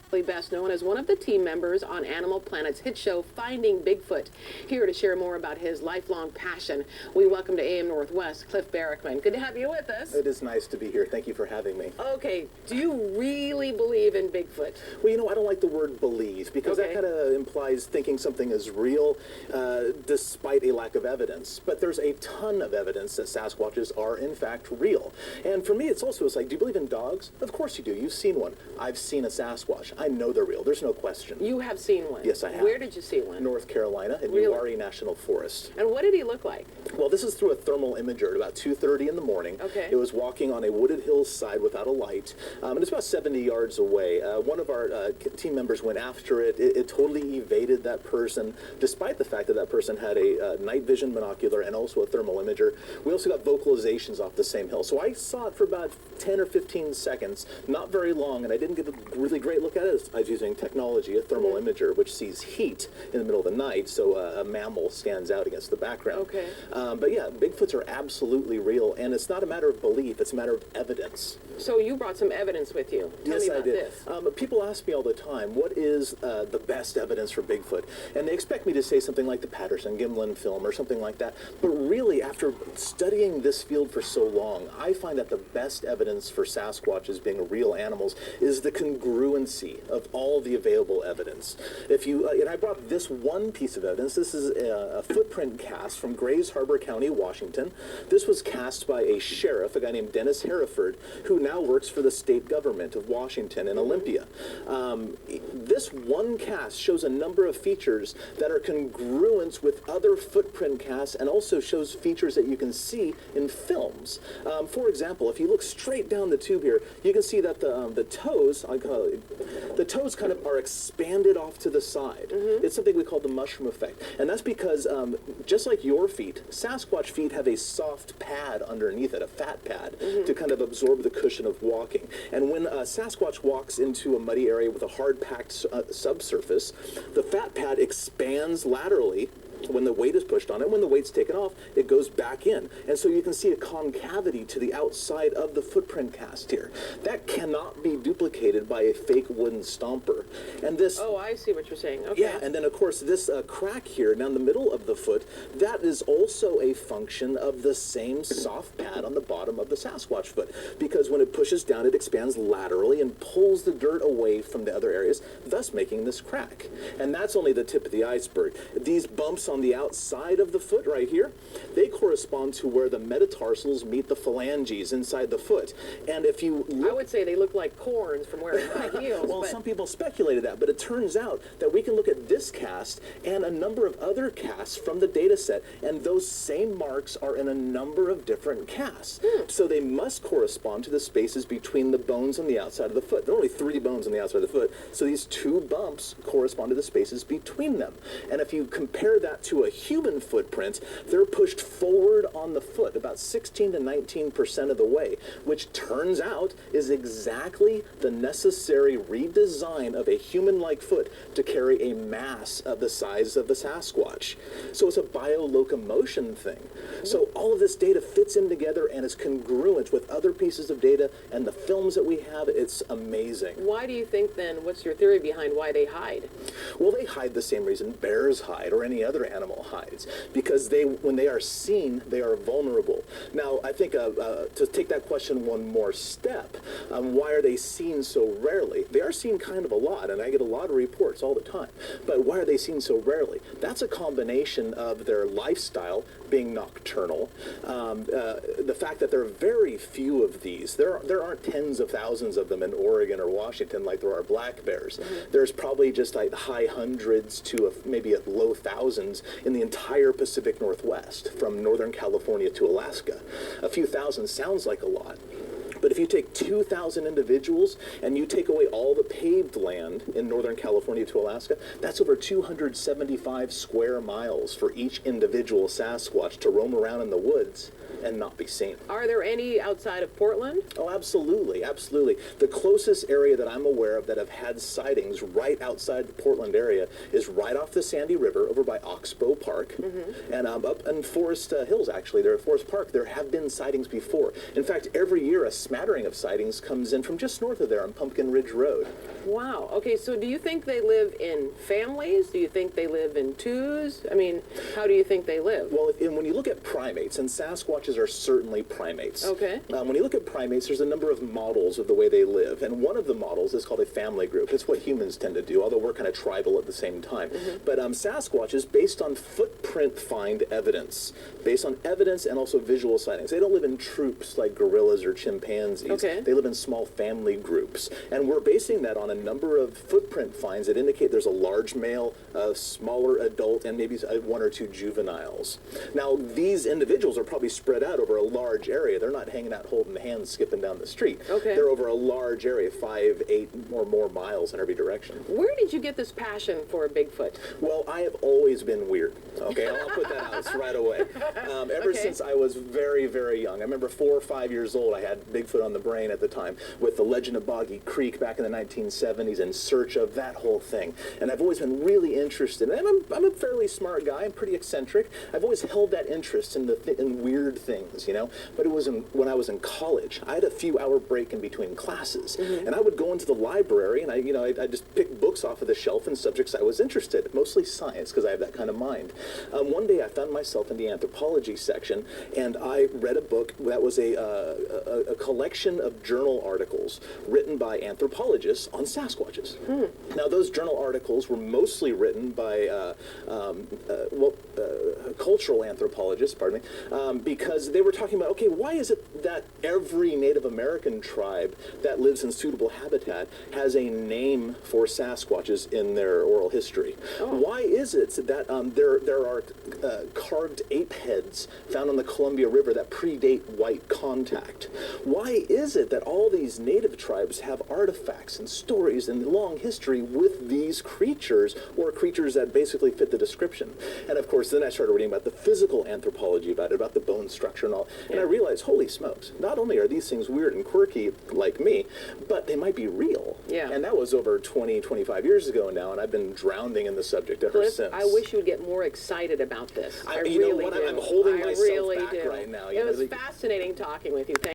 Best known as one of the team members on Animal Planet's hit show Finding Bigfoot. Here to share more about his lifelong passion, we welcome to AM Northwest Cliff Barackman. Good to have you with us. It is nice to be here. Thank you for having me. Okay, do you really believe in Bigfoot? Well, you know, I don't like the word believe because that kind of implies thinking something is real despite a lack of evidence. But there's a ton of evidence that Sasquatches are in fact real. And for me, it's like, do you believe in dogs? Of course you do. You've seen one. I've seen a Sasquatch. I know they're real. There's no question. You have seen one? Yes, I have. Where did you see one? North Carolina in Really? Uwharrie National Forest. And what did he look like? Well, this is through a thermal imager at about 2:30 in the morning. Okay. It was walking on a wooded hillside without a light, and it's about 70 yards away. One of our team members went after it. It totally evaded that person, despite the fact that that person had a night vision binocular and also a thermal imager. We also got vocalizations off the same hill. So I saw it for about 10 or 15 seconds, not very long, and I didn't get a really great look at it. I was using technology, a thermal imager, which sees heat in the middle of the night, so a mammal stands out against the background. Okay. But yeah, Bigfoots are absolutely real, and it's not a matter of belief, it's a matter of evidence. So you brought some evidence with you. Tell me about this. People ask me all the time, what is the best evidence for Bigfoot? And they expect me to say something like the Patterson-Gimlin film or something like that. But really, after studying this field for so long, I find that the best evidence for Sasquatches being real animals is the congruency of all the available evidence. If you, and I brought this one piece of evidence. This is a footprint cast from Grays Harbor County, Washington. This was cast by a sheriff, a guy named Dennis Hereford, who now works for the state government of Washington in Olympia. This one cast shows a number of features that are congruent with other footprint casts and also shows features that you can see in films. For example, if you look straight down the tube here, you can see that the toes, the toes kind of are expanded off to the side. It's something we call the mushroom effect. And that's because, just like your feet, Sasquatch feet have a soft pad underneath it, a fat pad, to kind of absorb the cushion of walking. And when Sasquatch walks into a muddy area with a hard-packed subsurface, the fat pad expands laterally when the weight is pushed on it. When the weight's taken off, it goes back in. And so you can see a concavity to the outside of the footprint cast here. That cannot be duplicated by a fake wooden stomper. And this... Oh, I see what you're saying. Okay. Yeah, and then of course this crack here down the middle of the foot, that is also a function of the same soft pad on the bottom of the Sasquatch foot. Because when it pushes down, it expands laterally and pulls the dirt away from the other areas, thus making this crack. And that's only the tip of the iceberg. These bumps on the outside of the foot right here, they correspond to where the metatarsals meet the phalanges inside the foot. And if you look, I would say they look like corns from wearing high heels. well, some people speculated that, but it turns out that we can look at this cast and a number of other casts from the data set, and those same marks are in a number of different casts. So they must correspond to the spaces between the bones on the outside of the foot. There are only 3 bones on the outside of the foot, so these 2 bumps correspond to the spaces between them. And if you compare that to a human footprint, they're pushed forward on the foot about 16 to 19% of the way, which turns out is exactly the necessary redesign of a human-like foot to carry a mass of the size of the Sasquatch. So it's a biolocomotion thing. So all of this data fits in together and is congruent with other pieces of data and the films that we have. It's amazing. Why do you think then, what's your theory behind why they hide? Well, they hide the same reason bears hide or any other animal hides, because when they are seen, they are vulnerable. Now, I think to take that question one more step, why are they seen so rarely? They are seen kind of a lot, and I get a lot of reports all the time. But why are they seen so rarely? That's a combination of their lifestyle being nocturnal, the fact that there are very few of these. There aren't tens of thousands of them in Oregon or Washington like there are black bears. There's probably just like high hundreds to maybe a low thousands in the entire Pacific Northwest, from Northern California to Alaska. A few thousand sounds like a lot. But if you take 2,000 individuals and you take away all the paved land in Northern California to Alaska, that's over 275 square miles for each individual Sasquatch to roam around in the woods and not be seen. Are there any outside of Portland? Oh, absolutely, absolutely. The closest area that I'm aware of that have had sightings right outside the Portland area is right off the Sandy River over by Oxbow Park, and up in Forest Hills, actually. There at Forest Park, there have been sightings before. In fact, every year a smattering of sightings comes in from just north of there on Pumpkin Ridge Road. Wow. Okay, so do you think they live in families? Do you think they live in twos? I mean, how do you think they live? Well, when you look at primates, and Sasquatches are certainly primates. Okay. When you look at primates, there's a number of models of the way they live, and one of the models is called a family group. It's what humans tend to do, although we're kind of tribal at the same time. But Sasquatch is based on footprint find evidence, based on evidence and also visual sightings. They don't live in troops like gorillas or chimpanzees. Okay. They live in small family groups, and we're basing that on a number of footprint finds that indicate there's a large male, a smaller adult, and maybe one or two juveniles. Now, these individuals are probably spread out over a large area. They're not hanging out holding hands, skipping down the street. Okay. They're over a large area, 5, 8 or more miles in every direction. Where did you get this passion for Bigfoot? Well, I have always been weird. Okay, I'll put that out right away. Ever since I was very, very young. I remember 4 or 5 years old, I had Bigfoot on the brain at the time with the Legend of Boggy Creek back in the 1970s, In Search of, that whole thing. And I've always been really interested. And I'm a fairly smart guy. I'm pretty eccentric. I've always held that interest in in weird things, you know. But it was when I was in college. I had a few-hour break in between classes, and I would go into the library, and I just pick books off of the shelf in subjects I was interested in, mostly science, because I have that kind of mind. One day I found myself in the anthropology section, and I read a book that was a collection of journal articles written by anthropologists on Sasquatches. Now, those journal articles were mostly written by cultural anthropologists, pardon me, because they were talking about, okay, why is it that every Native American tribe that lives in suitable habitat has a name for Sasquatches in their oral history? Why is it that there are carved ape heads found on the Columbia River that predate white contact? Why is it that all these native tribes have artifacts and stories and long history with these creatures, or creatures that basically fit the description? And of course, then I started reading about the physical anthropology about the bone structure and all, and I realized, holy smokes, not only are these things weird and quirky like me, but they might be real. Yeah. And that was over 20, 25 years ago now, and I've been drowning in the subject ever since. I wish you would get more excited about this. I you really know what? do. I'm holding I myself really back do. right now. It was fascinating talking with you. Thank